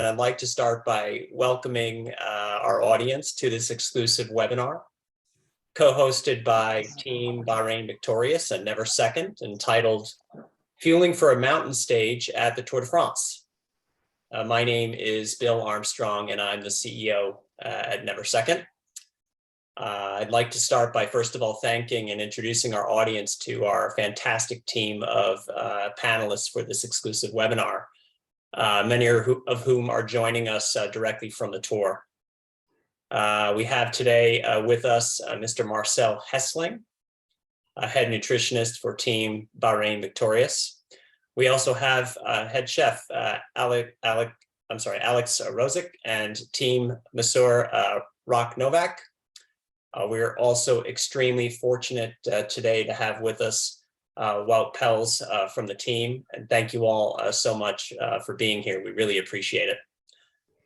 I'd like to start by welcoming our audience to this exclusive webinar, co-hosted by Team Bahrain Victorious and Neversecond, entitled Fueling for a Mountain Stage at the Tour de France. My name is Bill Armstrong, and I'm the CEO at Neversecond. I'd like to start by, first of all, thanking and introducing our audience to our fantastic team of panelists for this exclusive webinar, many of whom are joining us directly from the tour. We have today with us Mr. Marcel Hessling, head nutritionist for Team Bahrain Victorious. We also have head chef Alex Rosic and Team Monsieur Rock Novak. We're also extremely fortunate today to have with us Wout Pels from the team, and thank you all so much for being here. We really appreciate it.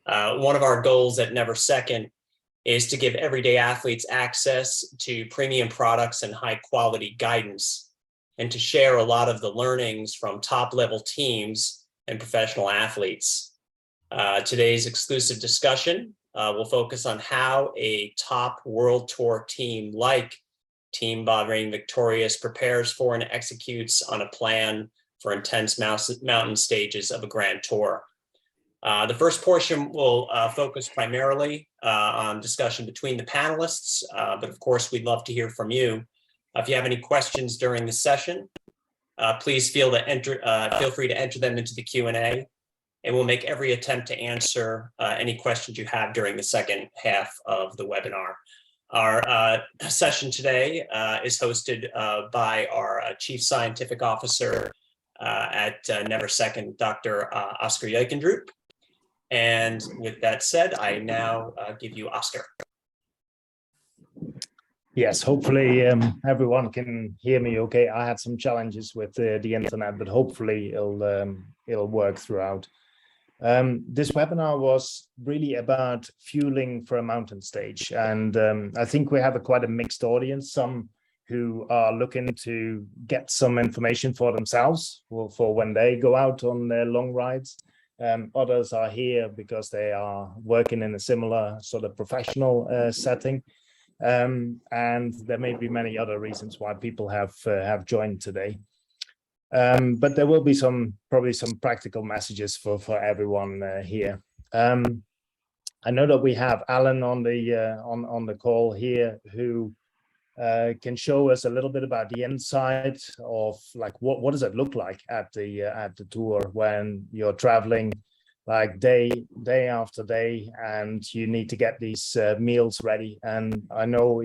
One of our goals at Neversecond is to give everyday athletes access to premium products and high quality guidance, and to share a lot of the learnings from top level teams and professional athletes. Today's exclusive discussion will focus on how a top world tour team like Team Bahrain Victorious prepares for and executes on a plan for intense mountain stages of a grand tour. The first portion will focus primarily on discussion between the panelists, but of course we'd love to hear from you. If you have any questions during the session, please feel free to enter them into the Q&A, and we'll make every attempt to answer any questions you have during the second half of the webinar. Our session today is hosted by our Chief Scientific Officer at Neversecond, Dr. Oscar Jeukendrup. And with that said, I now give you Oscar. Yes, hopefully everyone can hear me okay. I had some challenges with the internet, but hopefully it'll work throughout. This webinar was really about fueling for a mountain stage, and I think we have quite a mixed audience. Some who are looking to get some information for themselves for when they go out on their long rides. Others are here because they are working in a similar sort of professional setting. And there may be many other reasons why people have joined today. But there will be probably some practical messages for everyone here. I know that we have Alan on the call here, who can show us a little bit about the inside of, like, what does it look like at the tour when you're traveling like day after day, and you need to get these meals ready. And I know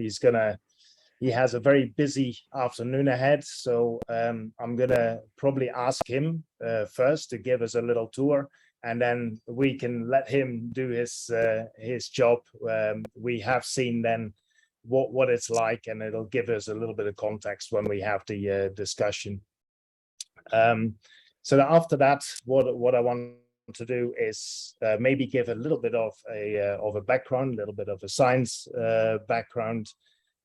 he has a very busy afternoon ahead, so I'm gonna probably ask him first to give us a little tour, and then we can let him do his job. We have seen then what it's like, and it'll give us a little bit of context when we have the discussion. So after that, what I want to do is maybe give a little bit of a background, a little bit of a science background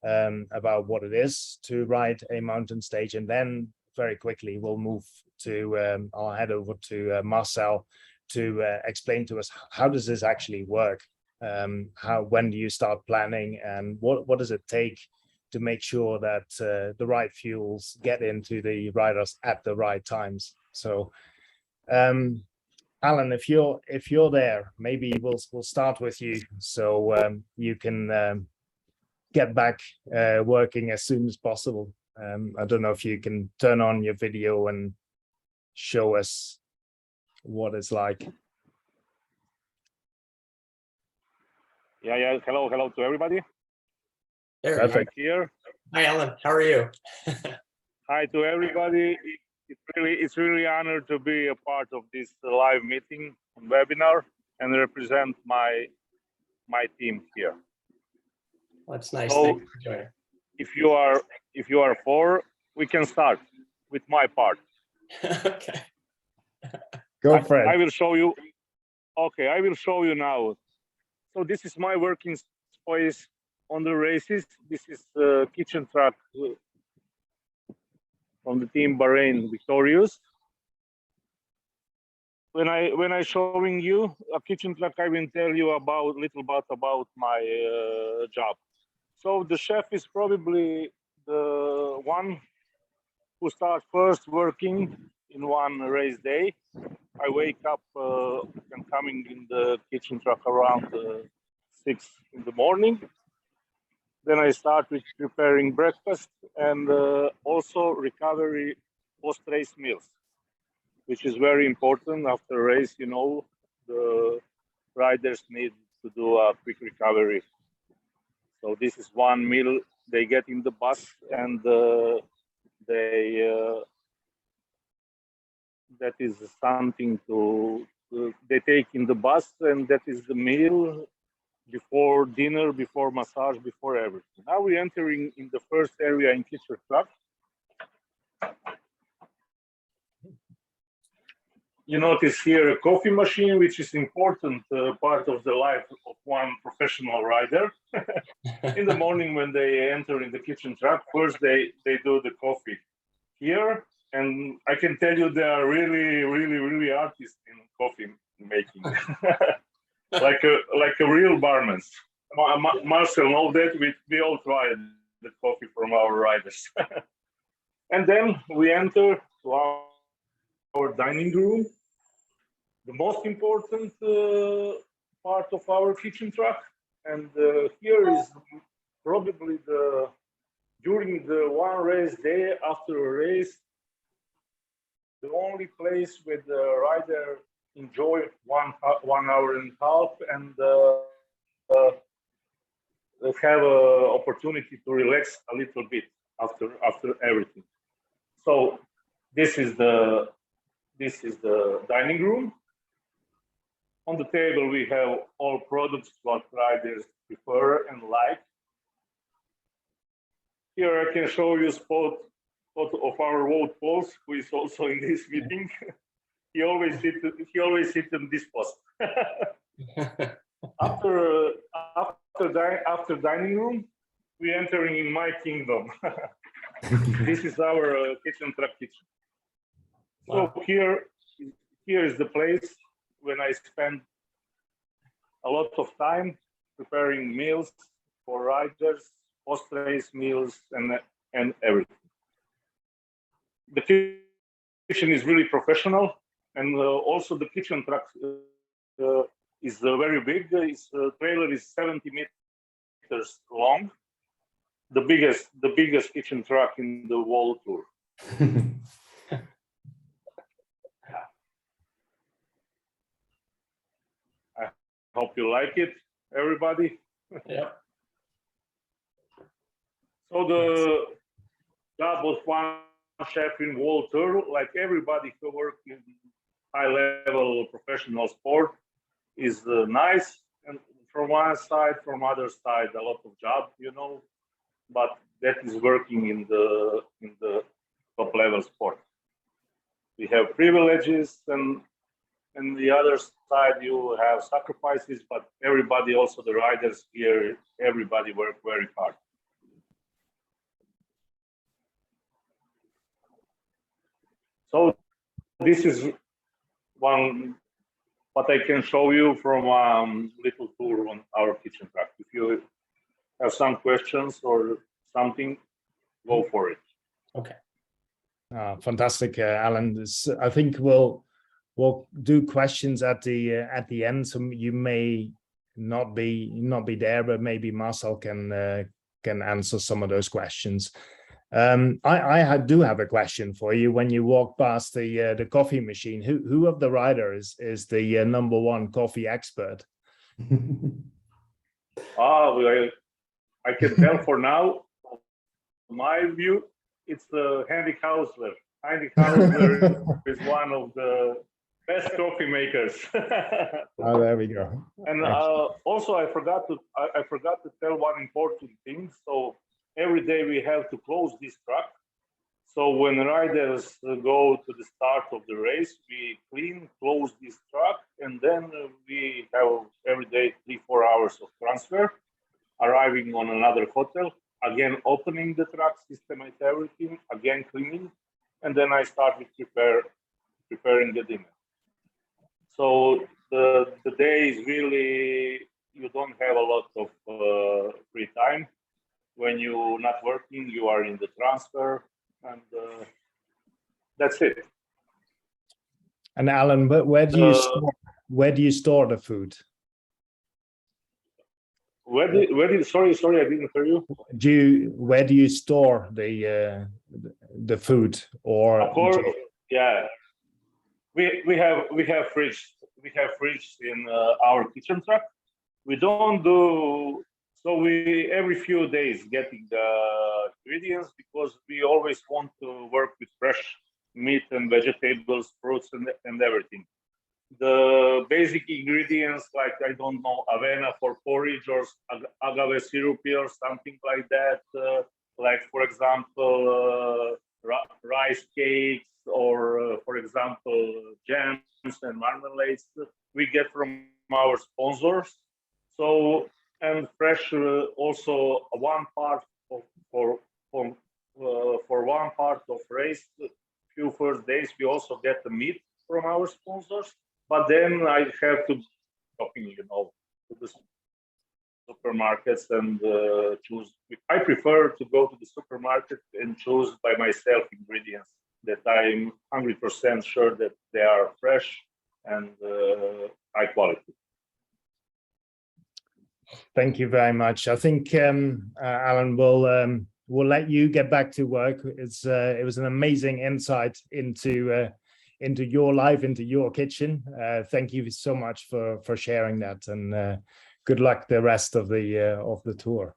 about what it is to ride a mountain stage, and then very quickly we'll move to I'll head over to Marcel to explain to us, how does this actually work? When do you start planning, and what does it take to make sure that the right fuels get into the riders at the right times? So Alan, if you're there, maybe we'll start with you, so you can get back working as soon as possible. I don't know if you can turn on your video and show us what it's like. Yeah. Hello to everybody. Perfect. Here. Hi, Alan. How are you? Hi to everybody. It's really an honor to be a part of this live meeting and webinar and represent my team here. That's nice. So, if you are for, we can start with my part. Okay. Go for it. I will show you. Okay, I will show you now. So this is my working space on the races. This is the kitchen truck from the Team Bahrain Victorious. when I showing you a kitchen truck, I will tell you about little bit about my job. So the chef is probably the one who starts first working in one race day. I wake up and coming in the kitchen truck around 6 in the morning. Then I start with preparing breakfast and also recovery post-race meals, which is very important after a race. You know, the riders need to do a quick recovery. So this is one meal they get in the bus, and that is something they take in the bus, and that is the meal before dinner, before massage, before everything. Now we're entering in the first area in kitchen truck. You notice here a coffee machine, which is important part of the life of one professional rider. In the morning when they enter in the kitchen truck, first they do the coffee here. And I can tell you they are really artists in coffee making. like a real barman. Marcel know that we all tried the coffee from our riders. And then we enter to our dining room, the most important part of our kitchen truck. And here is probably during the one race day after a race, the only place where the rider enjoy 1 hour and a half and have an opportunity to relax a little bit after everything. So this is the dining room. On the table we have all products what riders prefer and like. Here I can show you spot of our road Pauls, who is also in this meeting. He always sit in this post. after dining room, we entering in my kingdom. This is our kitchen truck kitchen. Wow. So here is the place when I spend a lot of time preparing meals for riders, post-race meals, and everything. The kitchen is really professional, and also the kitchen truck is very big. Its trailer is 70 meters long, the biggest kitchen truck in the world tour. I hope you like it, everybody. Yeah. So the job of one chef in world tour, like everybody who works in high-level professional sport, is nice. And from one side, from other side, a lot of job, you know, but that is working in the top-level sport. We have privileges, and the other side you have sacrifices, but everybody, also the riders here, everybody work very hard. So this is one what I can show you from little tour on our kitchen truck. If you have some questions or something, go for it. Okay. Fantastic, Alan. I think we'll do questions at the end. So you may not be there, but maybe Marcel can answer some of those questions. I do have a question for you. When you walk past the coffee machine, who of the riders is the #1 coffee expert? I can tell for now, my view, it's Henrik Hausler. Henrik Hausler is one of the best coffee makers. Oh, there we go. And also, I forgot to tell one important thing. So every day we have to close this truck. So when riders go to the start of the race, we close this truck, and then we have every day 3-4 hours of transfer, arriving on another hotel, again opening the truck, systemize everything, again cleaning, and then I start with preparing the dinner. So the day is really, you don't have a lot of free time. When you're not working, you are in the transfer, and that's it. And Alan, where do you store the food? Sorry, I didn't hear you. Where do you store the food? Or of course, yeah, we have fridge in our kitchen truck. We don't do so. We every few days getting the ingredients, because we always want to work with fresh meat and vegetables, fruits, and everything. The basic ingredients, like, I don't know, avena for porridge, or agave syrup or something like that. Like, for example, rice cakes, or for example, jams and marmalades, we get from our sponsors. So, and fresh, also one part of, for one part of race, few first days, we also get the meat from our sponsors. But then I have to shopping, to the supermarkets and choose. I prefer to go to the supermarket and choose by myself ingredients that I'm 100% sure that they are fresh and high quality. Thank you very much. I think Alan will let you get back to work. It was an amazing insight into your life, into your kitchen. Thank you so much for sharing that, and good luck the rest of the tour.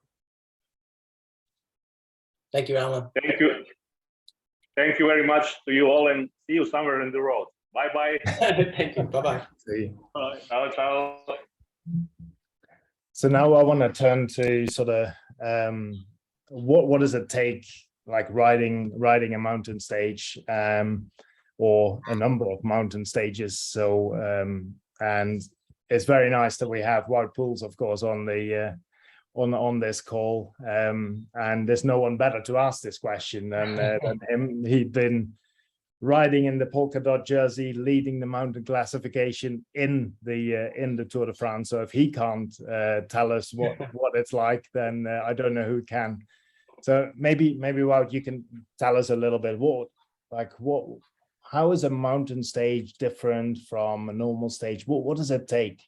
Thank you, Alan. Thank you. Thank you very much to you all, and see you somewhere in the road. Bye-bye. Thank you. Bye-bye. See you. Bye. Ciao, ciao. So now I want to turn to sort of what does it take, like riding a mountain stage, or a number of mountain stages. So and it's very nice that we have Wout Poels, of course, on the on this call, and there's no one better to ask this question than him. He'd been riding in the polka dot jersey, leading the mountain classification in the Tour de France. So if he can't tell us what it's like, then I don't know who can. So maybe Wout, you can tell us a little bit how is a mountain stage different from a normal stage? What does it take?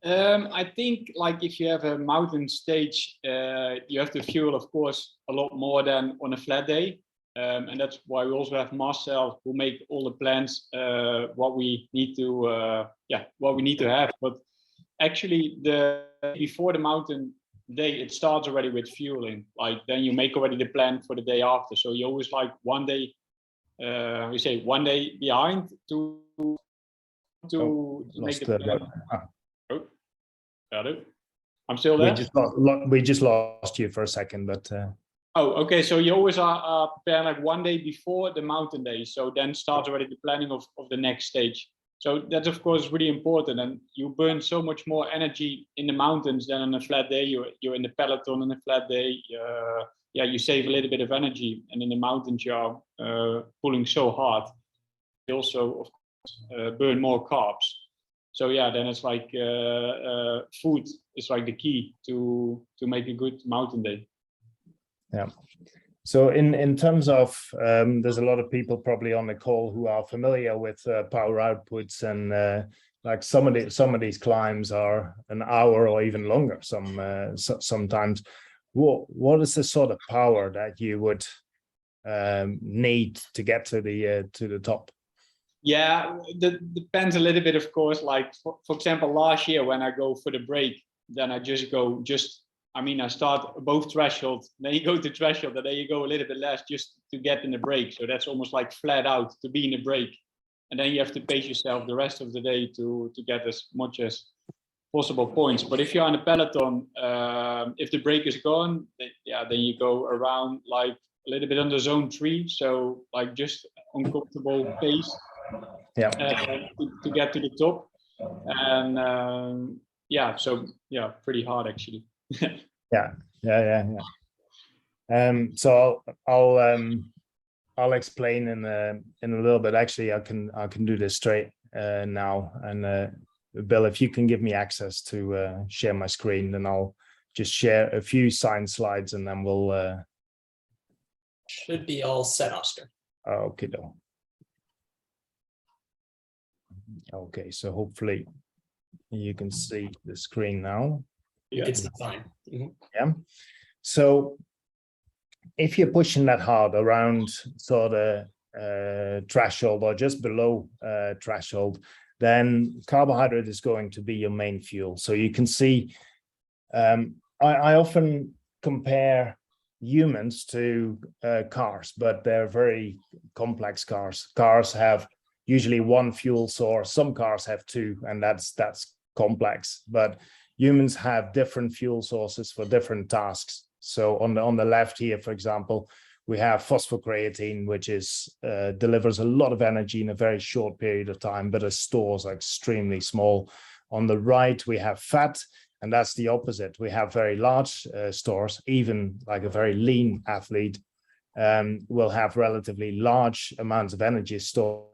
I think, like, if you have a mountain stage, you have to fuel, of course, a lot more than on a flat day. And that's why we also have Marcel, who make all the plans, what we need to have. But actually, before the mountain day, it starts already with fueling. Like, then you make already the plan for the day after. So you always like one day, we say one day behind to make the plan. Oh, hello. I'm still there. We just lost you for a second, but. Oh, okay. So you always are preparing like one day before the mountain day. So then starts already the planning of the next stage. So that's, of course, really important. And you burn so much more energy in the mountains than on a flat day. You're in the peloton on a flat day. You save a little bit of energy. And in the mountains, you are pulling so hard. You also, of course, burn more carbs. So yeah, then it's like food is like the key to make a good mountain day. Yeah. So in terms of, there's a lot of people probably on the call who are familiar with power outputs, and like some of these climbs are an hour or even longer. Sometimes. What is the sort of power that you would need to get to the top? Yeah, that depends a little bit, of course. Like for example, last year when I go for the break, then I I start above threshold, then you go to threshold, and then you go a little bit less just to get in the break. So that's almost like flat out to be in the break. And then you have to pace yourself the rest of the day to get as much as possible points. But if you're on a peloton, if the break is gone, then you go around like a little bit under zone 3. So like just uncomfortable pace to get to the top. And pretty hard actually. Yeah. So I'll explain in a little bit. Actually, I can do this straight now. And Bill, if you can give me access to share my screen, then I'll just share a few science slides, and then we'll. Should be all set, Oscar. Okay, though. Okay, so hopefully you can see the screen now. You can see fine. Mhm. Yeah. So if you're pushing that hard around sort of threshold or just below threshold, then carbohydrate is going to be your main fuel. So you can see, I often compare humans to cars, but they're very complex cars. Cars have usually one fuel source. Some cars have two, and that's complex. But humans have different fuel sources for different tasks. So on the left here, for example, we have phosphocreatine, which delivers a lot of energy in a very short period of time, but its stores are extremely small. On the right, we have fat, and that's the opposite. We have very large stores. Even like a very lean athlete will have relatively large amounts of energy stored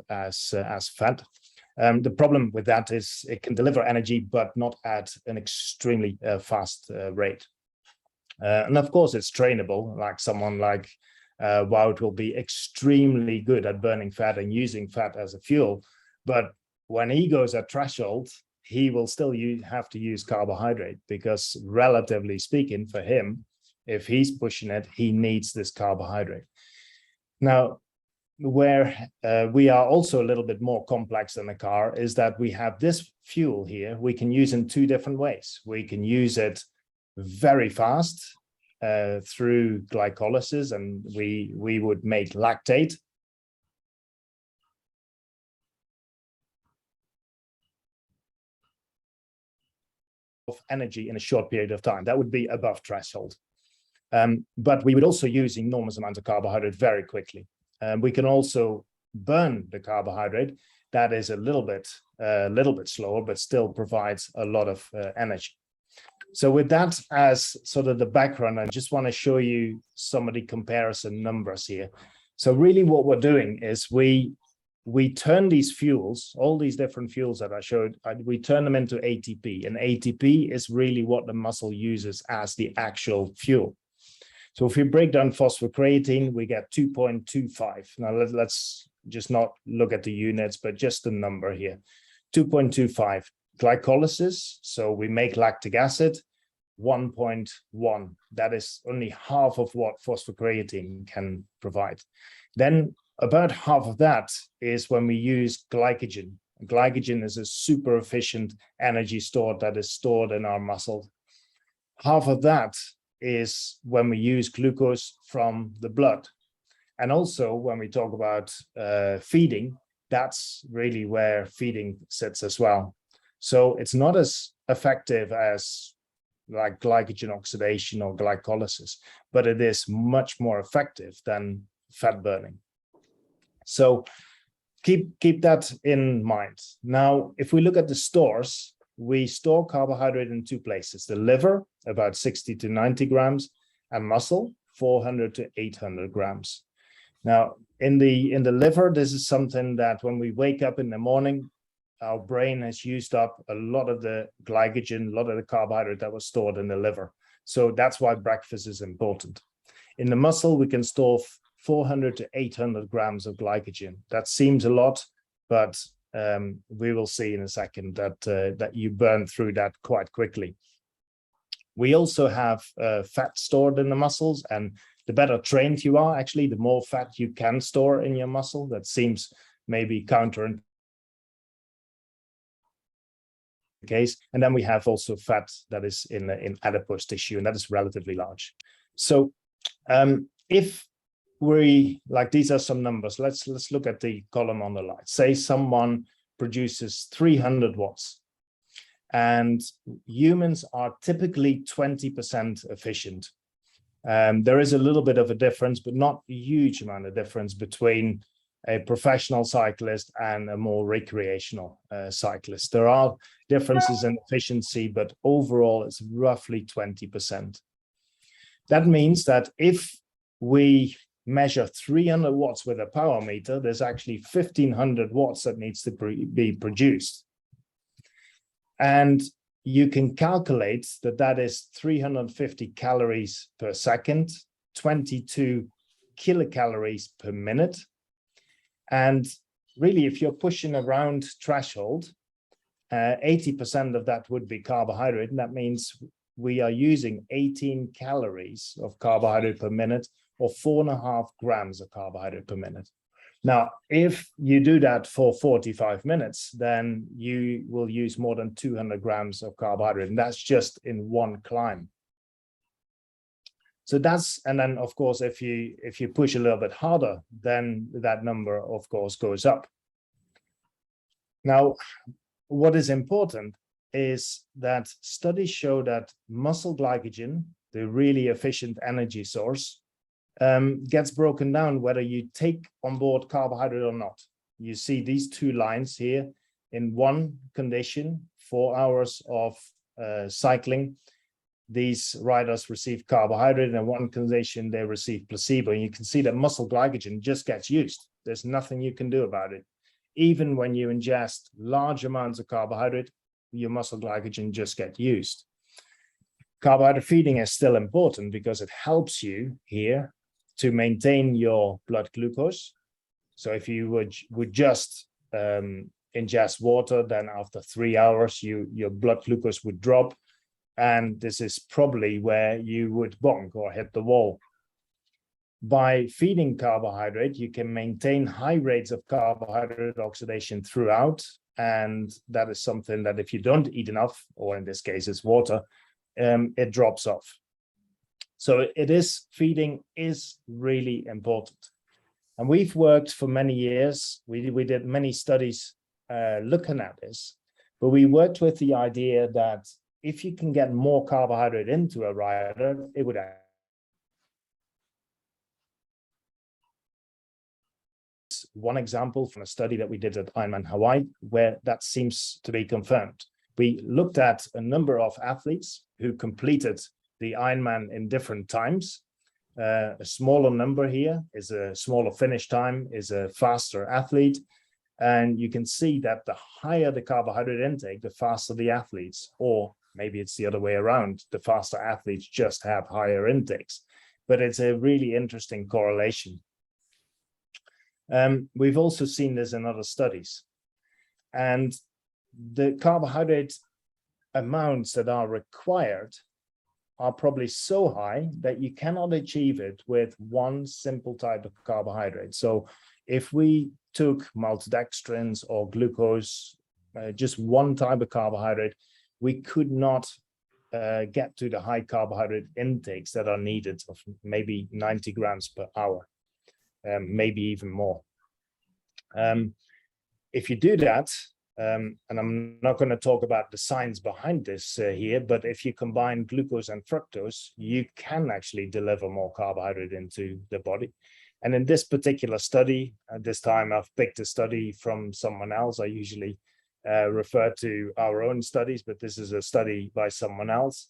as fat. The problem with that is it can deliver energy, but not at an extremely fast rate. And of course, it's trainable. Like someone like Wout will be extremely good at burning fat and using fat as a fuel. But when he goes at threshold, he will still have to use carbohydrate, because relatively speaking, for him, if he's pushing it, he needs this carbohydrate. Now, where we are also a little bit more complex than a car is that we have this fuel here we can use in two different ways. We can use it very fast through glycolysis, and we would make lactate. Of energy in a short period of time. That would be above threshold. But we would also use enormous amounts of carbohydrate very quickly. We can also burn the carbohydrate. That is a little bit slower, but still provides a lot of energy. So with that as sort of the background, I just want to show you some of the comparison numbers here. So really what we're doing is we turn these fuels, all these different fuels that I showed, we turn them into ATP. And ATP is really what the muscle uses as the actual fuel. So if we break down phosphocreatine, we get 2.25. Now let's just not look at the units, but just the number here, 2.25. Glycolysis, so we make lactic acid, 1.1. That is only half of what phosphocreatine can provide. Then about half of that is when we use glycogen. Glycogen is a super efficient energy store that is stored in our muscle. Half of that is when we use glucose from the blood. And also when we talk about feeding, that's really where feeding sits as well. So it's not as effective as like glycogen oxidation or glycolysis, but it is much more effective than fat burning. So keep that in mind. Now, if we look at the stores, we store carbohydrate in two places: the liver, about 60 to 90 grams, and muscle, 400 to 800 grams. Now, in the liver, this is something that when we wake up in the morning, our brain has used up a lot of the glycogen, a lot of the carbohydrate that was stored in the liver. So that's why breakfast is important. In the muscle, we can store 400 to 800 grams of glycogen. That seems a lot, but we will see in a second that you burn through that quite quickly. We also have fat stored in the muscles, and the better trained you are, actually, the more fat you can store in your muscle. That seems maybe counterintuitive case. And then we have also fat that is in adipose tissue, and that is relatively large. So if we, like, these are some numbers, let's look at the column on the right. Say someone produces 300 watts, and humans are typically 20% efficient. There is a little bit of a difference, but not a huge amount of difference between a professional cyclist and a more recreational cyclist. There are differences in efficiency, but overall it's roughly 20%. That means that if we measure 300 watts with a power meter, there's actually 1500 watts that needs to be produced. And you can calculate that that is 350 calories per second, 22 kilocalories per minute. And really, if you're pushing around threshold, 80% of that would be carbohydrate. And that means we are using 18 calories of carbohydrate per minute, or 4.5 grams of carbohydrate per minute. Now, if you do that for 45 minutes, then you will use more than 200 grams of carbohydrate, and that's just in one climb. So that's, and then of course, if you push a little bit harder, then that number of course goes up. Now, what is important is that studies show that muscle glycogen, the really efficient energy source, gets broken down whether you take on board carbohydrate or not. You see these two lines here. In one condition, 4 hours of cycling, these riders receive carbohydrate, and in one condition they receive placebo. And you can see that muscle glycogen just gets used. There's nothing you can do about it. Even when you ingest large amounts of carbohydrate, your muscle glycogen just gets used. Carbohydrate feeding is still important because it helps you here to maintain your blood glucose. So if you would just ingest water, then after 3 hours, your blood glucose would drop. And this is probably where you would bonk or hit the wall. By feeding carbohydrate, you can maintain high rates of carbohydrate oxidation throughout. And that is something that if you don't eat enough, or in this case, it's water, it drops off. So feeding is really important. And we've worked for many years. We did many studies looking at this, but we worked with the idea that if you can get more carbohydrate into a rider, it would add. One example from a study that we did at Ironman Hawaii, where that seems to be confirmed. We looked at a number of athletes who completed the Ironman in different times. A smaller number here is a smaller finish time, is a faster athlete. And you can see that the higher the carbohydrate intake, the faster the athletes, or maybe it's the other way around, the faster athletes just have higher intakes. But it's a really interesting correlation. We've also seen this in other studies. And the carbohydrate amounts that are required are probably so high that you cannot achieve it with one simple type of carbohydrate. So if we took maltodextrins or glucose, just one type of carbohydrate, we could not get to the high carbohydrate intakes that are needed of maybe 90 grams per hour, maybe even more. If you do that, and I'm not going to talk about the science behind this here, but if you combine glucose and fructose, you can actually deliver more carbohydrate into the body. And in this particular study, this time I've picked a study from someone else. I usually refer to our own studies, but this is a study by someone else.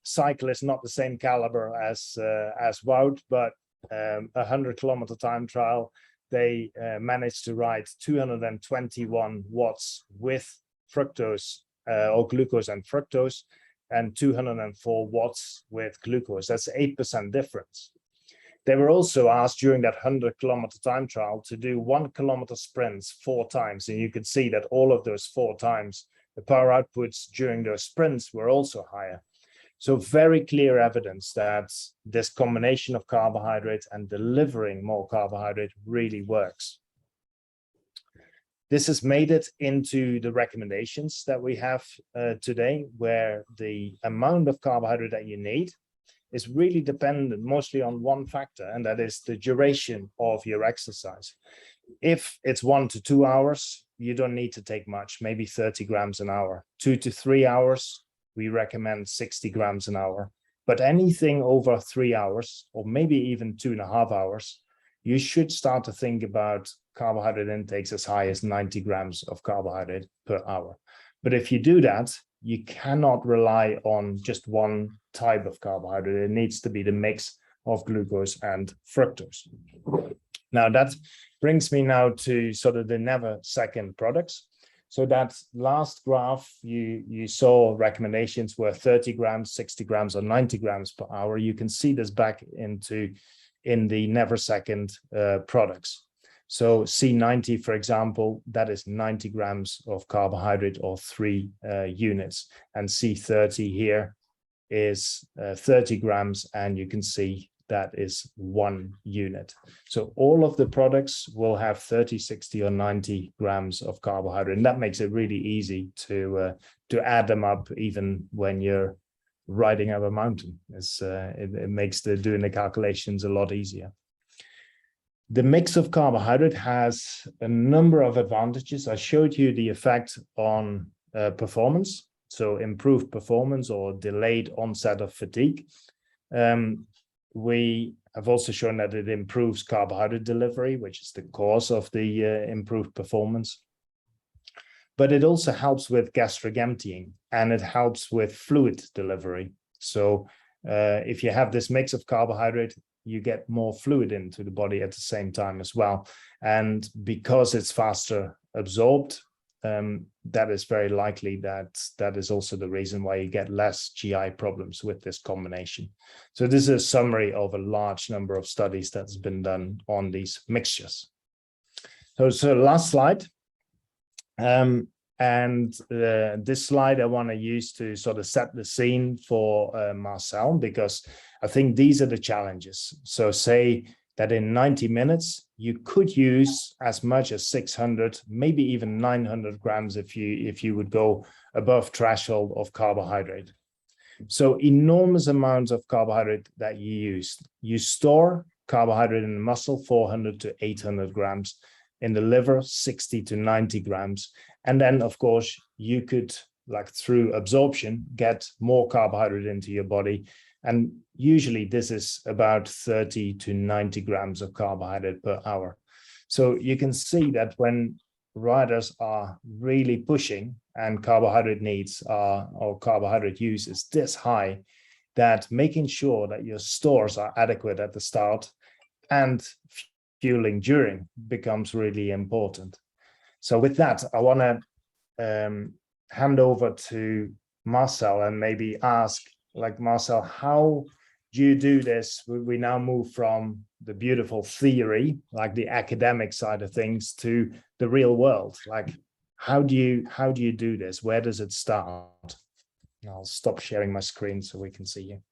Cyclists, not the same caliber as Wout, but 100-kilometer time trial. They managed to ride 221 watts with fructose or glucose and fructose, and 204 watts with glucose. That's 8% difference. They were also asked during that 100-kilometer time trial to do 1 kilometer sprints 4 times. And you could see that all of those 4 times, the power outputs during those sprints were also higher. So very clear evidence that this combination of carbohydrate and delivering more carbohydrate really works. This has made it into the recommendations that we have today, where the amount of carbohydrate that you need is really dependent mostly on one factor, and that is the duration of your exercise. If it's 1 to 2 hours, you don't need to take much, maybe 30 grams an hour. 2 to 3 hours, we recommend 60 grams an hour. But anything over 3 hours, or maybe even 2.5 hours, you should start to think about carbohydrate intakes as high as 90 grams of carbohydrate per hour. But if you do that, you cannot rely on just one type of carbohydrate. It needs to be the mix of glucose and fructose. Now that brings me now to sort of the Neversecond products. So that last graph, you saw recommendations were 30 grams, 60 grams, or 90 grams per hour. You can see this back in the Neversecond products. So C90, for example, that is 90 grams of carbohydrate or 3 units. And C30 here is 30 grams, and you can see that is 1 unit. So all of the products will have 30, 60, or 90 grams of carbohydrate, and that makes it really easy to add them up even when you're riding up a mountain. It makes doing the calculations a lot easier. The mix of carbohydrate has a number of advantages. I showed you the effect on performance, so improved performance or delayed onset of fatigue. We have also shown that it improves carbohydrate delivery, which is the cause of the improved performance. But it also helps with gastric emptying, and it helps with fluid delivery. So if you have this mix of carbohydrate, you get more fluid into the body at the same time as well. And because it's faster absorbed, that is very likely that is also the reason why you get less GI problems with this combination. So this is a summary of a large number of studies that's been done on these mixtures. So last slide. This slide I want to use to sort of set the scene for Marcel, because I think these are the challenges. So say that in 90 minutes, you could use as much as 600, maybe even 900 grams if you would go above threshold of carbohydrate. So enormous amounts of carbohydrate that you use. You store carbohydrate in the muscle, 400 to 800 grams, in the liver, 60 to 90 grams. And then, of course, you could, like through absorption, get more carbohydrate into your body. And usually this is about 30 to 90 grams of carbohydrate per hour. So you can see that when riders are really pushing and carbohydrate needs or carbohydrate use is this high, that making sure that your stores are adequate at the start and fueling during becomes really important. So with that, I want to hand over to Marcel and maybe ask, like, Marcel, how do you do this? We now move from the beautiful theory, like the academic side of things, to the real world. Like, how do you do this? Where does it start? I'll stop sharing my screen so we can see you.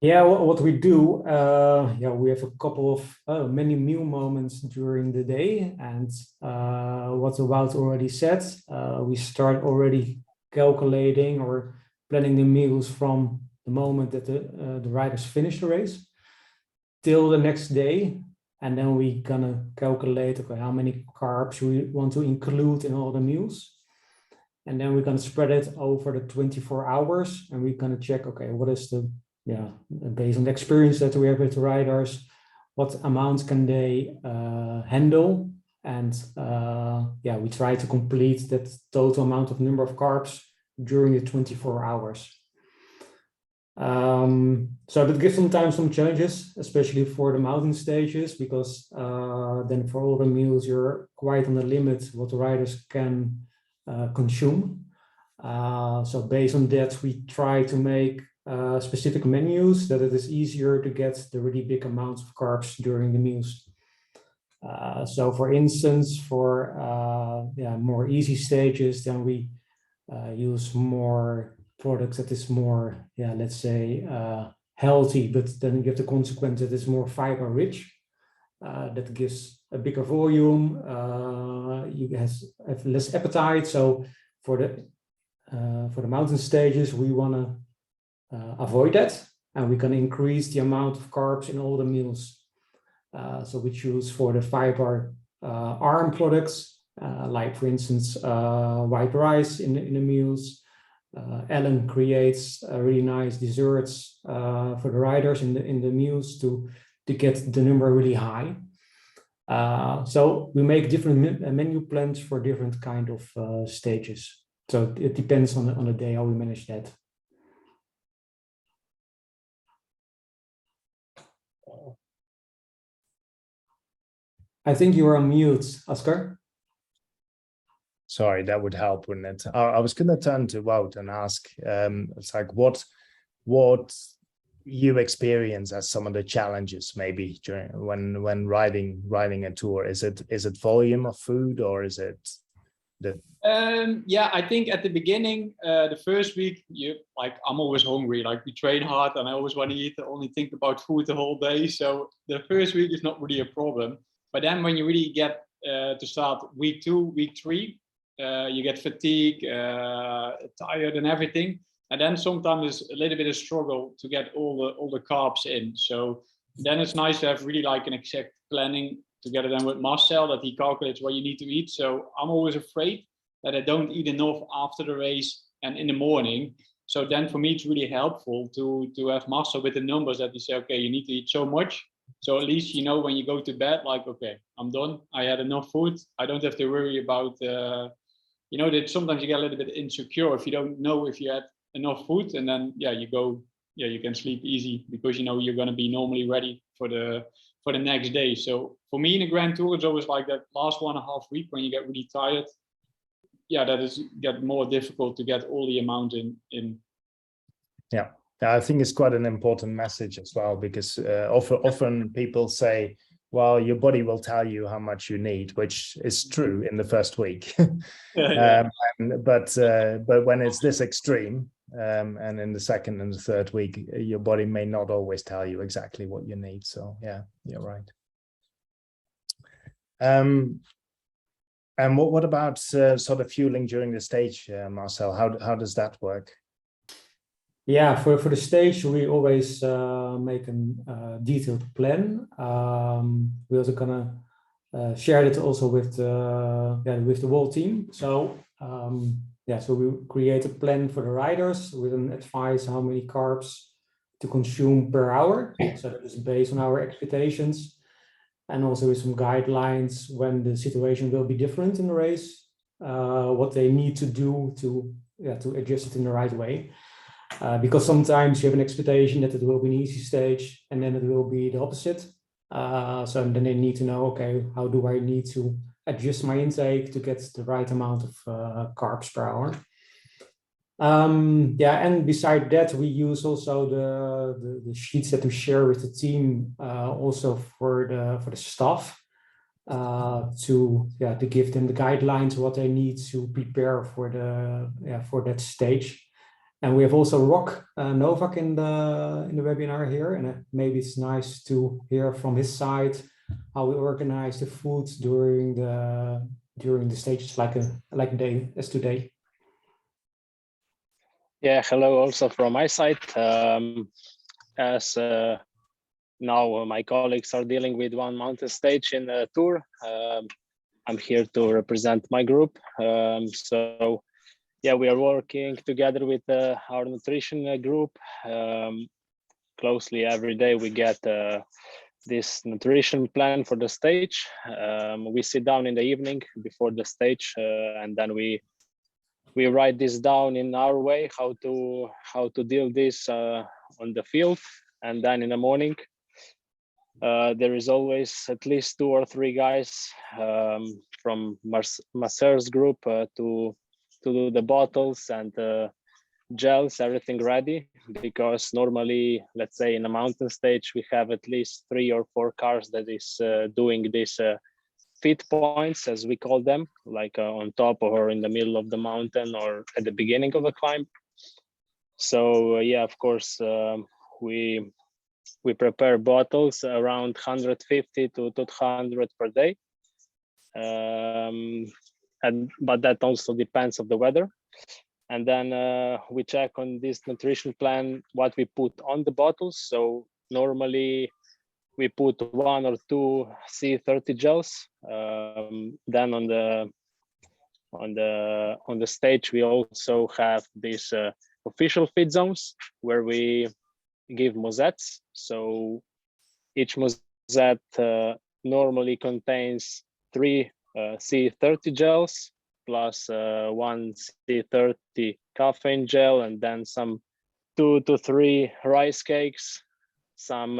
Yeah, what we do, we have a couple of many meal moments during the day, and what Wout already said, we start already calculating or planning the meals from the moment that the riders finish the race till the next day, and then we gonna calculate, okay, how many carbs we want to include in all the meals, and then we're gonna spread it over the 24 hours, and we're gonna check, okay, what is the based on the experience that we have with the riders, what amounts can they handle, and we try to complete that total amount of number of carbs during the 24 hours. So that gives sometimes some challenges, especially for the mountain stages, because then for all the meals you're quite on the limit what the riders can consume. So based on that, we try to make specific menus that it is easier to get the really big amounts of carbs during the meals. So for instance, for more easy stages, then we use more products that is more, let's say, healthy, but then you have the consequence that it's more fiber rich. That gives a bigger volume. You have less appetite. So for the mountain stages, we want to avoid that, and we can increase the amount of carbs in all the meals. So we choose for the fiber arm products, like for instance, white rice in the meals. Ellen creates really nice desserts for the riders in the meals to get the number really high. So we make different menu plans for different kind of stages. So it depends on the day how we manage that. I think you are on mute, Oscar. Sorry, that would help, wouldn't it? I was going to turn to Wout and ask, it's like what you experience as some of the challenges maybe during when riding a tour. Is it volume of food, or is it the Yeah, I think at the beginning, the first week, I'm always hungry. Like, we train hard, and I always want to eat. I only think about food the whole day. So the first week is not really a problem. But then when you really get to start week 2, week 3, you get fatigue, tired, and everything. And then sometimes it's a little bit of struggle to get all the carbs in. So then it's nice to have really like an exact planning together then with Marcel, that he calculates what you need to eat. So I'm always afraid that I don't eat enough after the race and in the morning. So then for me, it's really helpful to have Marcel with the numbers that you say, okay, you need to eat so much. So at least, you know, when you go to bed, like, okay, I'm done. I had enough food. I don't have to worry about, you know, that sometimes you get a little bit insecure if you don't know if you had enough food, and then, yeah, you can sleep easy because, you know, you're going to be normally ready for the next day. So for me in the Grand Tour, it's always like that last 1.5 week when you get really tired. Yeah, that is get more difficult to get all the amount in. Yeah, I think it's quite an important message as well, because often people say, well, your body will tell you how much you need, which is true in the first week. Yeah. But when it's this extreme, and in the second and the third week, your body may not always tell you exactly what you need. So yeah, you're right. And what about sort of fueling during the stage, Marcel? How does that work? Yeah, for the stage, we always make a detailed plan. We're also gonna share it also with the whole team. So so we create a plan for the riders with an advice how many carbs to consume per hour. So that is based on our expectations, and also with some guidelines when the situation will be different in the race, what they need to do to adjust it in the right way. Because sometimes you have an expectation that it will be an easy stage, and then it will be the opposite. So then they need to know, okay, how do I need to adjust my intake to get the right amount of carbs per hour? And beside that, we use also the sheets that we share with the team, also for the staff, to give them the guidelines what they need to prepare for that stage. And we have also Novak in the webinar here, and maybe it's nice to hear from his side how we organize the food during the stages, like a day as today. Yeah, hello also from my side. As now my colleagues are dealing with one mountain stage in the tour, I'm here to represent my group. So yeah, we are working together with our nutrition group closely every day. We get this nutrition plan for the stage. We sit down in the evening before the stage, and then we write this down in our way, how to deal this on the field. And then in the morning, there is always at least 2 or 3 guys from Marcel's group to do the bottles and gels, everything ready, because normally, let's say in a mountain stage, we have at least 3 or 4 cars that is doing this fit points, as we call them, like on top or in the middle of the mountain or at the beginning of a climb. So yeah, of course, we prepare bottles around 150 to 200 per day. But that also depends on the weather. And then we check on this nutrition plan what we put on the bottles. So normally we put 1 or 2 C30 gels. Then on the stage we also have these official fit zones where we give mosettes. So each mosette normally contains 3 C30 gels plus 1 C30 caffeine gel, and then some 2 to 3 rice cakes, some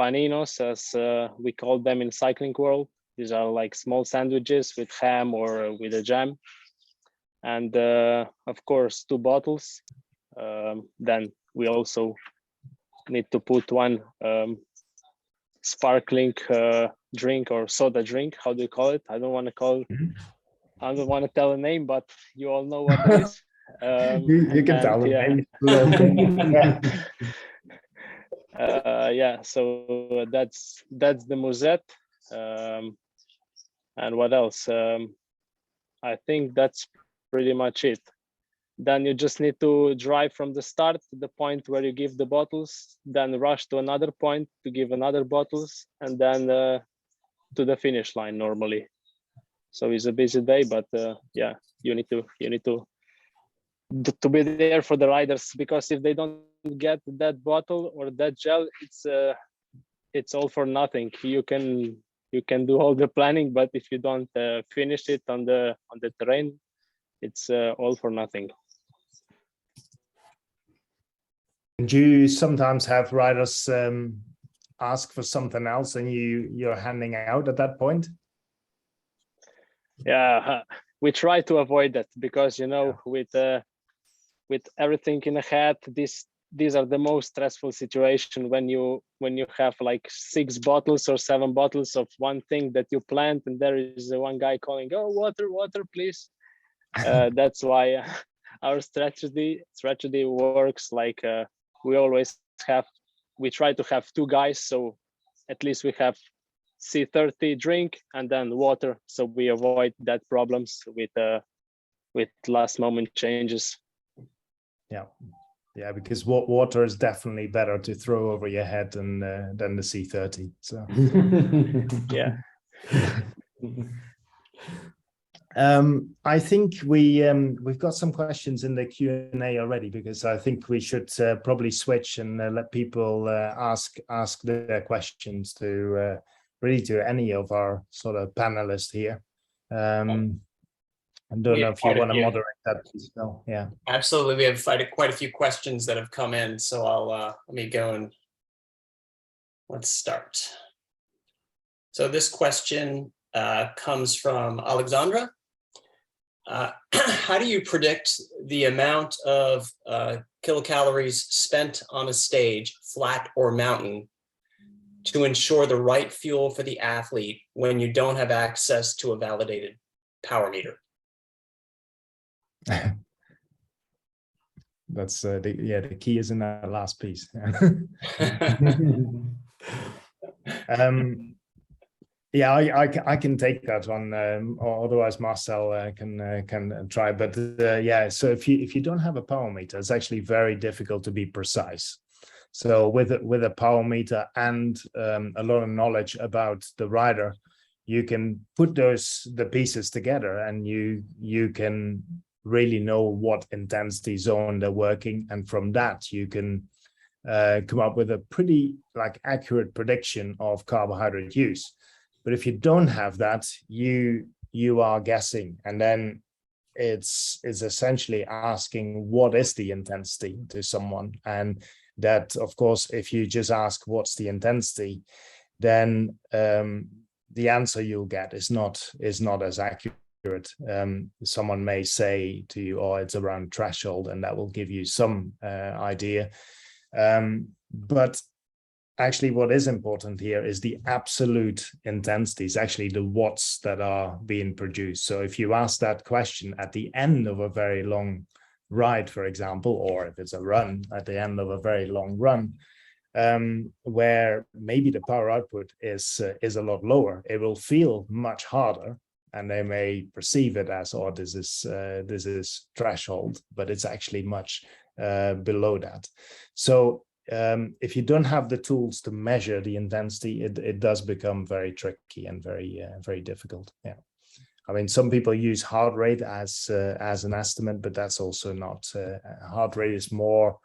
paninos, as we call them in cycling world, These are like small sandwiches with ham or with a jam. And of course, 2 bottles. Then we also need to put one sparkling drink or soda drink. How do you call it? I don't want to call it. I don't want to tell a name, but you all know what it is. You can tell them. Yeah. Yeah, so that's the musette. And what else? I think that's pretty much it. Then you just need to drive from the start to the point where you give the bottles, then rush to another point to give another bottles, and then to the finish line normally. So it's a busy day, but yeah, you need to be there for the riders, because if they don't get that bottle or that gel, it's all for nothing. You can do all the planning, but if you don't finish it on the terrain, it's all for nothing. And you sometimes have riders ask for something else, and you're handing out at that point? Yeah, we try to avoid that, because with everything in a head, these are the most stressful situation when you have like 6 bottles or 7 bottles of one thing that you planned, and there is one guy calling, "Oh, water, please." That's why our strategy works like we try to have 2 guys, so at least we have C30 drink and then water, so we avoid that problems with last moment changes. Yeah, because water is definitely better to throw over your head than the C30. So yeah. I think we've got some questions in the Q&A already, because I think we should probably switch and let people ask their questions to really to any of our sort of panelists here. I don't know if you want to moderate that. No, yeah. Absolutely. We have quite a few questions that have come in, so I'll let me go and let's start. So this question comes from Alexandra. How do you predict the amount of kilocalories spent on a stage, flat or mountain, to ensure the right fuel for the athlete when you don't have access to a validated power meter? That's the key is in that last piece. Yeah, I can take that one, or otherwise Marcel can try. But yeah, so if you don't have a power meter, it's actually very difficult to be precise. So with a power meter and a lot of knowledge about the rider, you can put the pieces together, and you can really know what intensity zone they're working, and from that you can come up with a pretty accurate prediction of carbohydrate use. But if you don't have that, you are guessing, and then it's essentially asking what is the intensity to someone. And that, of course, if you just ask what's the intensity, then the answer you'll get is not as accurate. Someone may say to you, "Oh, it's around threshold," and that will give you some idea. But actually, what is important here is the absolute intensities, actually the watts that are being produced. So if you ask that question at the end of a very long ride, for example, or if it's a run at the end of a very long run, where maybe the power output is a lot lower, it will feel much harder, and they may perceive it as, "Oh, this is threshold," but it's actually much below that. So if you don't have the tools to measure the intensity, it does become very tricky and very difficult. Yeah, I mean, some people use heart rate as an estimate, but that's also not. Heart rate is more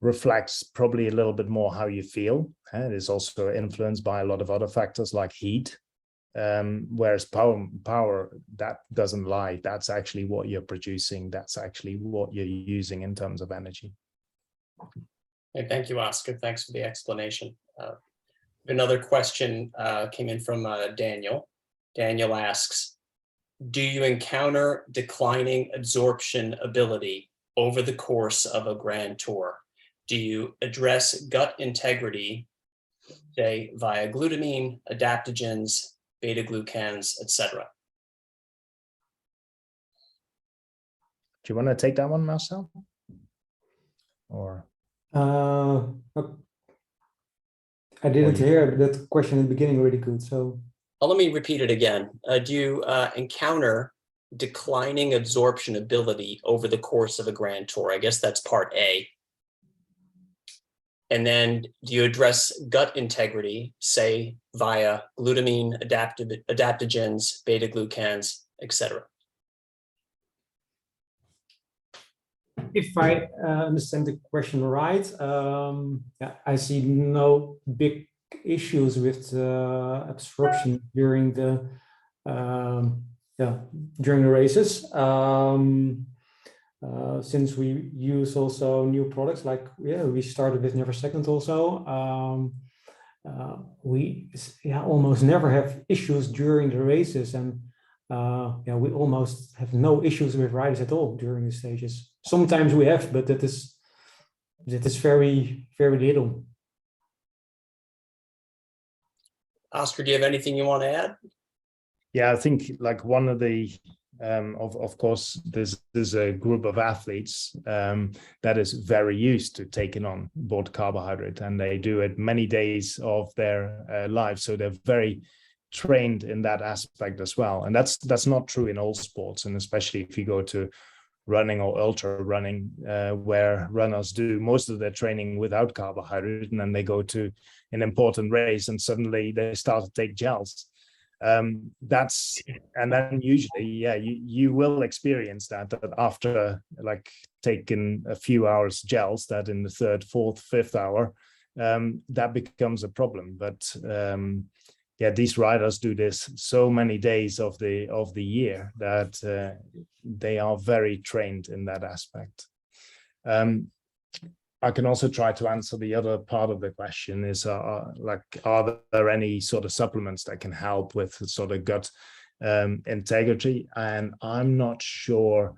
reflects probably a little bit more how you feel. It is also influenced by a lot of other factors like heat. Whereas power that doesn't lie. That's actually what you're producing. That's actually what you're using in terms of energy. Hey, thank you, Oscar. Thanks for the explanation. Another question came in from Daniel. Daniel asks, do you encounter declining absorption ability over the course of a grand tour? Do you address gut integrity, say via glutamine, adaptogens, beta-glucans, etc.? Do you want to take that one, Marcel? Or I didn't hear that question in the beginning really good. So let me repeat it again. Do you encounter declining absorption ability over the course of a grand tour? I guess that's part A. And then do you address gut integrity, say via glutamine, adaptogens, beta-glucans, etc.? if I understand the question right, I see no big issues with absorption during the races. Since we use also new products, like we started with Neversecond also. We almost never have issues during the races, and we almost have no issues with riders at all during the stages. Sometimes we have, but that is very, very little. Oscar, do you have anything you want to add? Yeah, I think like one of the of course there's a group of athletes that is very used to taking on board carbohydrate, and they do it many days of their lives, so they're very trained in that aspect as well. And that's not true in all sports, and especially if you go to running or ultra running, where runners do most of their training without carbohydrate, and then they go to an important race and suddenly they start to take gels. And then usually, you will experience that after like taking a few hours gels, that in the third, fourth, fifth hour, that becomes a problem. But these riders do this so many days of the year that they are very trained in that aspect. I can also try to answer the other part of the question is are there any sort of supplements that can help with sort of gut integrity? And I'm not sure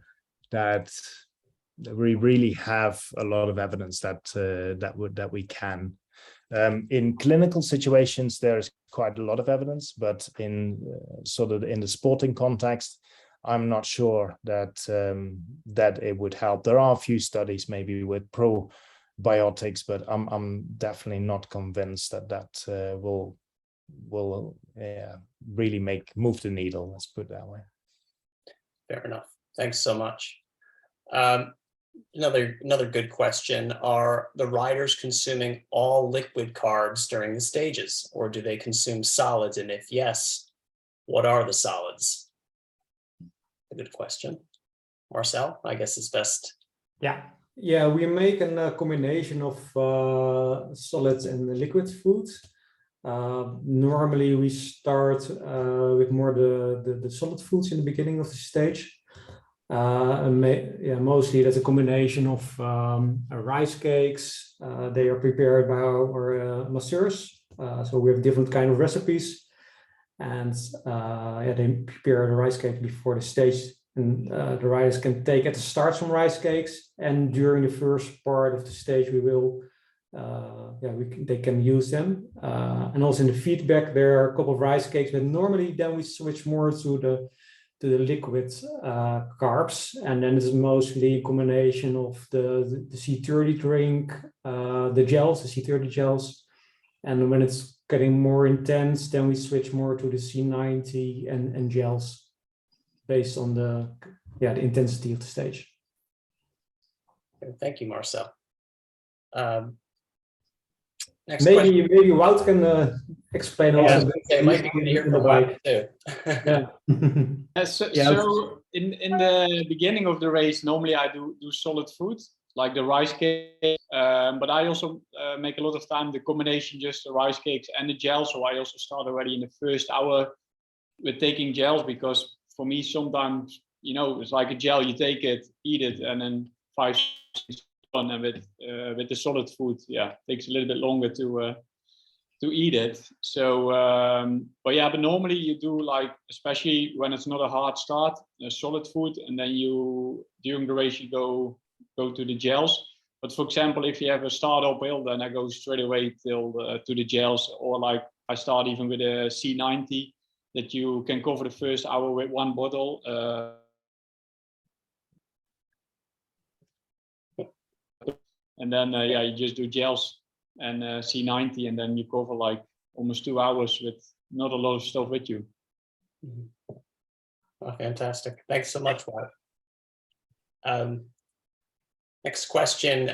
that we really have a lot of evidence that we can. In clinical situations, there's quite a lot of evidence, but in in the sporting context, I'm not sure that that it would help. There are a few studies maybe with probiotics, but I'm definitely not convinced that will really move the needle. Let's put it that way. Fair enough. Thanks so much. Another good question: are the riders consuming all liquid carbs during the stages, or do they consume solids? And if yes, what are the solids? A good question. Marcel, I guess it's best. Yeah, we make a combination of solids and liquid foods. Normally we start with more the solid foods in the beginning of the stage. Mostly that's a combination of rice cakes. They are prepared by our masseurs. So we have different kind of recipes, and they prepare the rice cake before the stage, and the riders can take at the start some rice cakes, and during the first part of the stage we will they can use them, and also in the feedback there are a couple of rice cakes, but normally then we switch more to the liquid carbs, and then it's mostly a combination of the C30 drink, the gels, the C30 gels, and when it's getting more intense, then we switch more to the C90 and gels, based on the intensity of the stage. Thank you, Marcel. Next maybe question. Wout can explain also. It might be good to hear from Wout too. So in the beginning of the race, normally I do solid food like the rice cake, but I also make a lot of time the combination, just the rice cakes and the gels. So I also start already in the first hour with taking gels, because for me sometimes it's like a gel, you take it, eat it, and then 5 seconds on. And with the solid food, takes a little bit longer eat it. So, but yeah, but normally you do like, especially when it's not a hard start, a solid food, and then you during the race you go to the gels. But for example, if you have a start uphill, then I go straight away to the gels, or like I start even with a C90 that you can cover the first hour with one bottle. And then yeah, you just do gels and C90, and then you cover like almost 2 hours with not a lot of stuff with you. Oh, fantastic. Thanks so much, Wout. Next question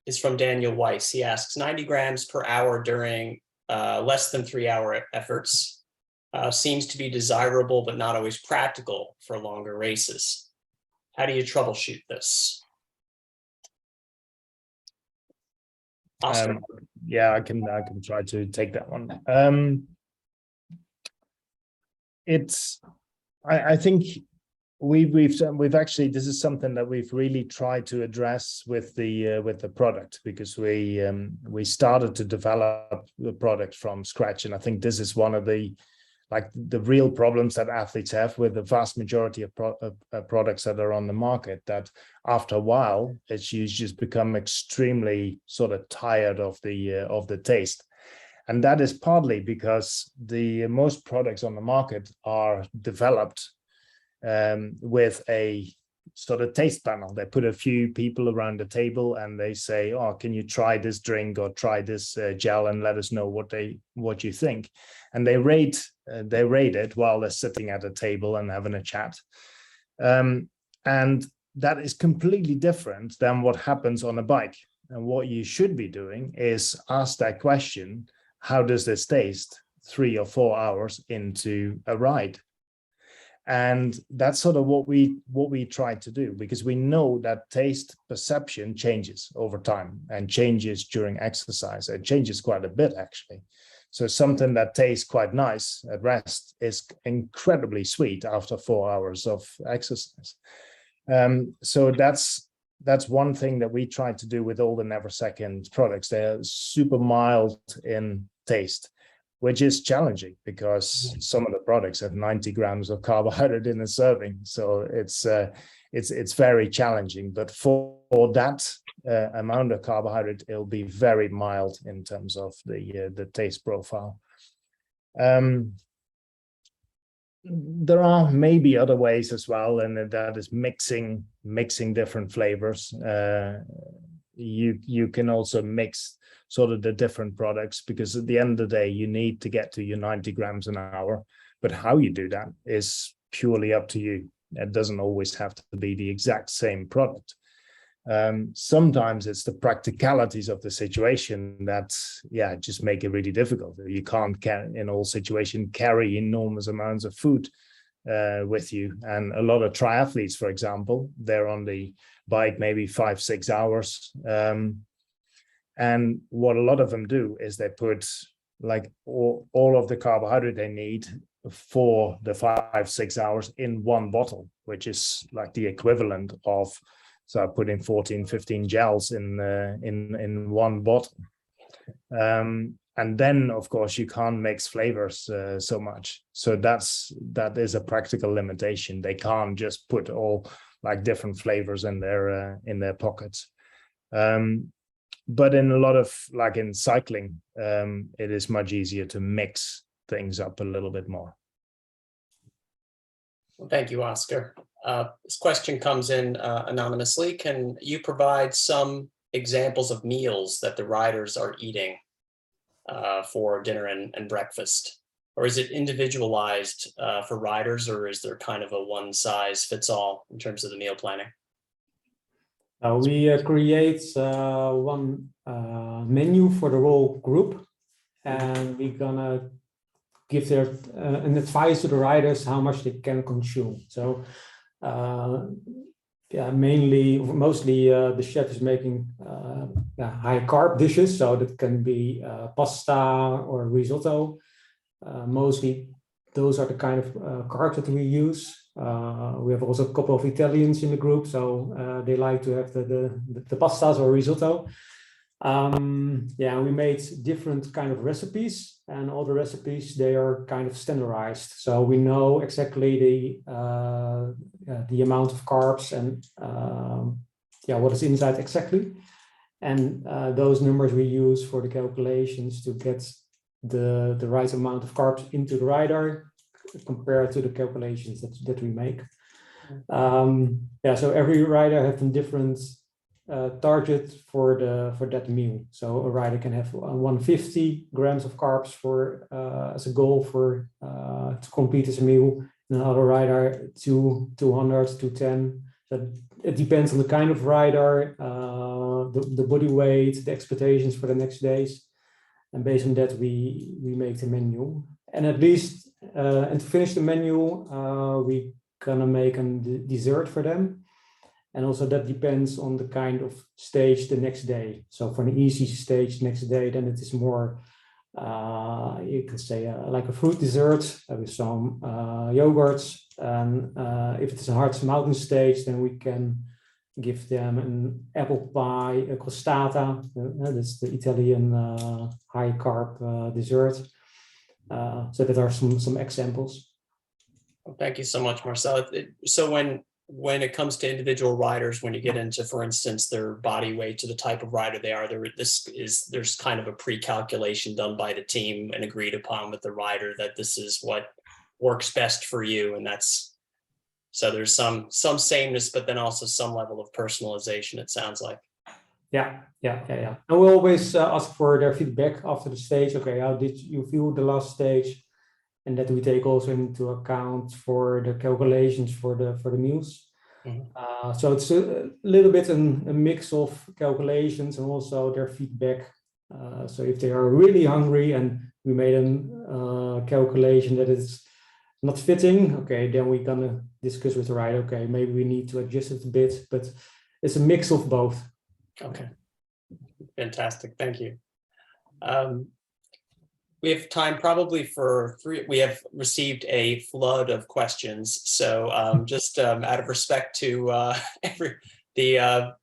is from Daniel Weiss. He asks, 90 grams per hour during less than 3 hour efforts seems to be desirable, but not always practical for longer races. How do you troubleshoot this? Oscar. Yeah, I can try to take that one. I think we've actually, this is something that we've really tried to address with the product, because we started to develop the product from scratch, and I think this is one of the real problems that athletes have with the vast majority of products that are on the market, that after a while you just become extremely sort of tired of the taste. And that is partly because the most products on the market are developed with a sort of taste panel. They put a few people around the table and they say, oh, can you try this drink or try this gel and let us know what you think. And they rate it while they're sitting at a table and having a chat. And that is completely different than what happens on a bike. And what you should be doing is ask that question, how does this taste 3 or 4 hours into a ride? And that's sort of what we try to do, because we know that taste perception changes over time and changes during exercise. It changes quite a bit, actually. So something that tastes quite nice at rest is incredibly sweet after 4 hours of exercise. So that's one thing that we try to do with all the Neversecond products. They're super mild in taste, which is challenging because some of the products have 90 grams of carbohydrate in a serving. So it's very challenging, but for that amount of carbohydrate, it'll be very mild in terms of the taste profile. There are maybe other ways as well, and that is mixing different flavors. You can also mix sort of the different products, because at the end of the day, you need to get to your 90 grams an hour. But how you do that is purely up to you. It doesn't always have to be the exact same product. Sometimes it's the practicalities of the situation that, yeah, just make it really difficult. You can't in all situations carry enormous amounts of food with you. And a lot of triathletes, for example, they're on the bike maybe 5-6 hours. And what a lot of them do is they put like all of the carbohydrate they need for the 5-6 hours in one bottle, which is like the equivalent of, so putting 14-15 gels in one bottle. And then, of course, you can't mix flavors so much. So that is a practical limitation. They can't just put all like different flavors in their pockets. But in a lot of, like in cycling, it is much easier to mix things up a little bit more. Well, thank you, Oscar. This question comes in anonymously. Can you provide some examples of meals that the riders are eating for dinner and breakfast? Or is it individualized for riders, or is there kind of a one-size-fits-all in terms of the meal planning? We create one menu for the whole group, and we're gonna give an advice to the riders how much they can consume. So yeah, mostly the chef is making high carb dishes, so that can be pasta or risotto. Mostly those are the kind of carbs that we use. We have also a couple of Italians in the group, so they like to have the pastas or risotto. Yeah, we made different kind of recipes, and all the recipes, they are kind of standardized. So we know exactly the amount of carbs and yeah, what is inside exactly. And those numbers we use for the calculations to get the right amount of carbs into the rider compared to the calculations that we make. Yeah, so every rider has a different target for that meal. So a rider can have 150 grams of carbs for as a goal for to complete his meal, and another rider 200, 210. So it depends on the kind of rider, the body weight, the expectations for the next days, and based on that we make the menu. And at least and to finish the menu, we gonna make a dessert for them. And also that depends on the kind of stage the next day. So for an easy stage next day, then it is more, you can say like a fruit dessert with some yogurts. And if it is a hard mountain stage, then we can give them an apple pie, a crostata. That's the Italian high carb dessert. So that are some examples. Well, thank you so much, Marcel. So when it comes to individual riders, when you get into, for instance, their body weight to the type of rider they are, there's kind of a pre-calculation done by the team and agreed upon with the rider that this is what works best for you, and that's so there's some sameness, but then also some level of personalization, it sounds like. Yeah. And we always ask for their feedback after the stage. Okay, how did you feel the last stage? And that we take also into account for the calculations for the meals. Mm-hmm. So it's a little bit a mix of calculations and also their feedback. So if they are really hungry and we made a calculation that is not fitting, okay, then we're gonna discuss with the rider. Okay, maybe we need to adjust it a bit, but it's a mix of both. Okay, fantastic, thank you. We have time probably for three. We have received a flood of questions, so just out of respect to the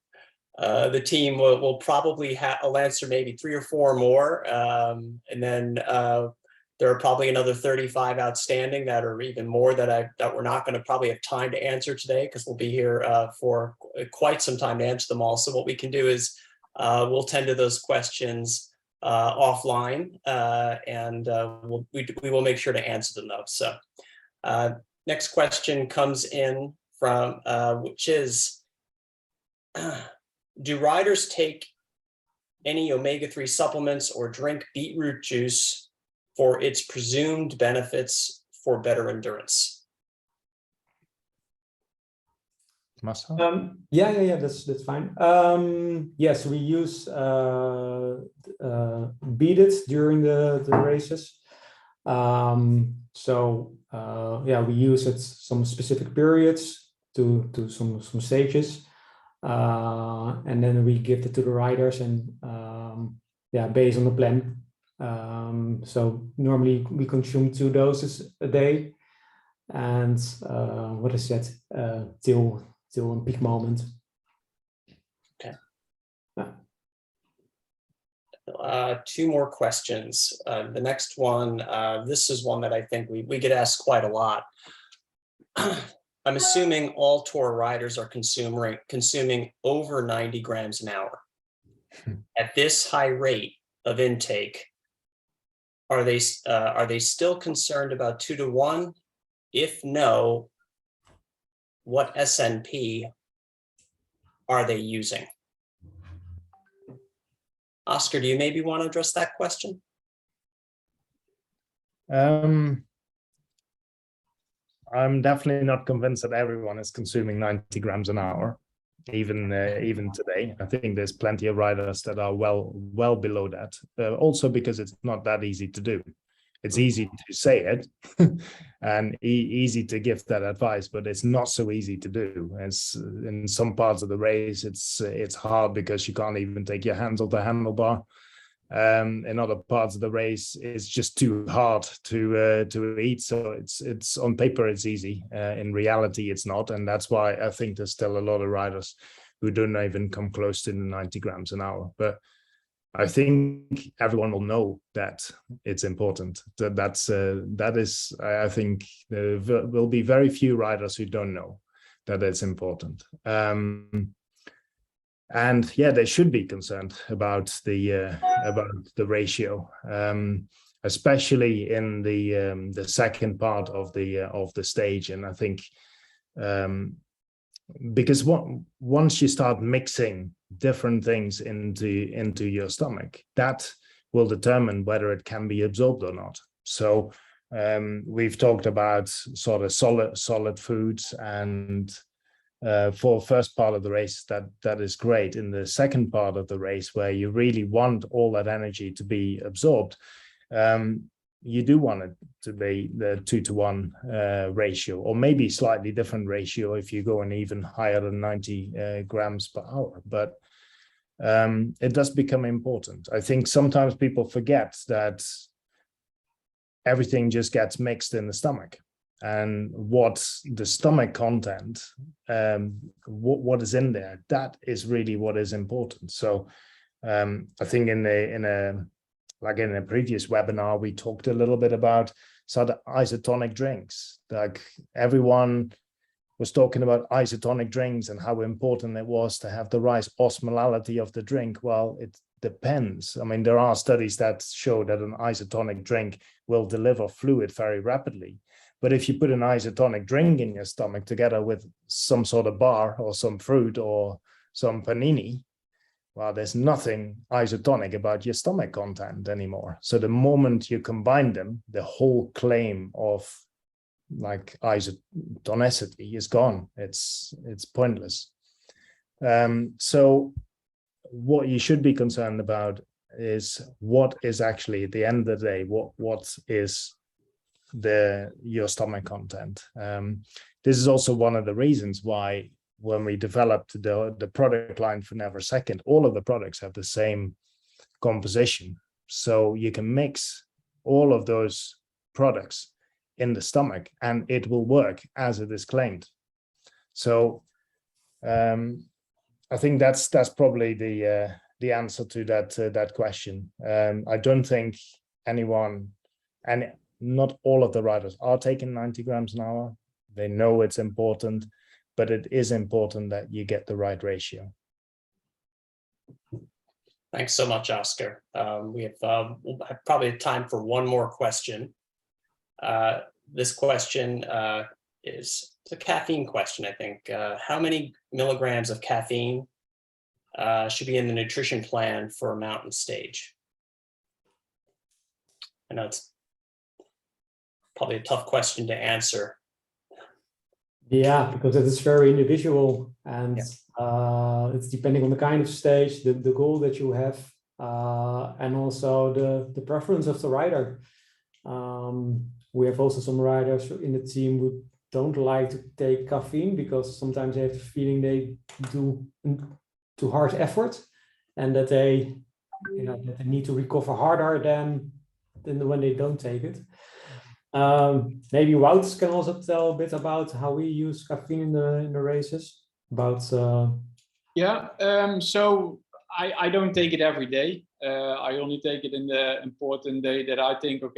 team, will probably I'll answer maybe 3 or 4 more, and then there are probably another 35 outstanding that are even more that we're not going to probably have time to answer today, because we'll be here for quite some time to answer them all. So what we can do is we'll tend to those questions offline, and we will make sure to answer them though. So next question comes in from which is, do riders take any omega-3 supplements or drink beetroot juice for its presumed benefits for better endurance? Yeah, that's fine. Yes, we use beat it during the races. So yeah, we use it some specific periods to some stages, and then we give it to the riders, and yeah, based on the plan. So normally we consume 2 doses a day, and what is that till a peak moment. Okay. 2 more questions. The next one, this is one that I think we get asked quite a lot. I'm assuming all tour riders are consuming over 90 grams an hour. At this high rate of intake, are they still concerned about 2 to 1? If no, what SNP are they using? Oscar, do you maybe want to address that question? I'm definitely not convinced that everyone is consuming 90 grams an hour, even today. I think there's plenty of riders that are well below that. Also because it's not that easy to do. It's easy to say it and easy to give that advice, but it's not so easy to do. It's in some parts of the race, it's hard because you can't even take your hands off the handlebar. In other parts of the race, it's just too hard to eat. So it's on paper it's easy. In reality, it's not, and that's why I think there's still a lot of riders who don't even come close to the 90 grams an hour. But I think everyone will know that it's important. That is, I think there will be very few riders who don't know that it's important. And yeah, they should be concerned about the ratio, especially in the second part of the stage. And I think because once you start mixing different things into your stomach, that will determine whether it can be absorbed or not. So we've talked about sort of solid foods, and for first part of the race, that is great. In the second part of the race, where you really want all that energy to be absorbed, you do want it to be the 2-to-1 ratio, or maybe slightly different ratio if you go an even higher than 90 grams per hour. But it does become important. I think sometimes people forget that everything just gets mixed in the stomach, and what the stomach content, what is in there, that is really what is important. So I think in a previous webinar, we talked a little bit about sort of isotonic drinks. Like everyone was talking about isotonic drinks and how important it was to have the right osmolality of the drink. Well, it depends. I mean, there are studies that show that an isotonic drink will deliver fluid very rapidly. But if you put an isotonic drink in your stomach together with some sort of bar or some fruit or some panini, well, there's nothing isotonic about your stomach content anymore. So the moment you combine them, the whole claim of like isotonicity is gone. It's pointless. So what you should be concerned about is what is actually at the end of the day, what is your stomach content. This is also one of the reasons why when we developed the product line for Neversecond, all of the products have the same composition. So you can mix all of those products in the stomach and it will work as it is claimed. So I think that's probably the answer to that question. I don't think anyone, and not all of the riders are taking 90 grams an hour. They know it's important, but it is important that you get the right ratio. Thanks so much, Oscar. We have probably time for one more question. This question is a caffeine question, I think. How many milligrams of caffeine should be in the nutrition plan for a mountain stage? I know it's probably a tough question to answer. Yeah, because it is very individual, and it's depending on the kind of stage, the goal that you have, and also the preference of the rider. We have also some riders in the team who don't like to take caffeine because sometimes they have the feeling they do too hard effort, and that they need to recover harder than when they don't take it. Maybe Wout can also tell a bit about how we use caffeine in the races. So I don't take it every day. I only take it in the important day that I think, okay,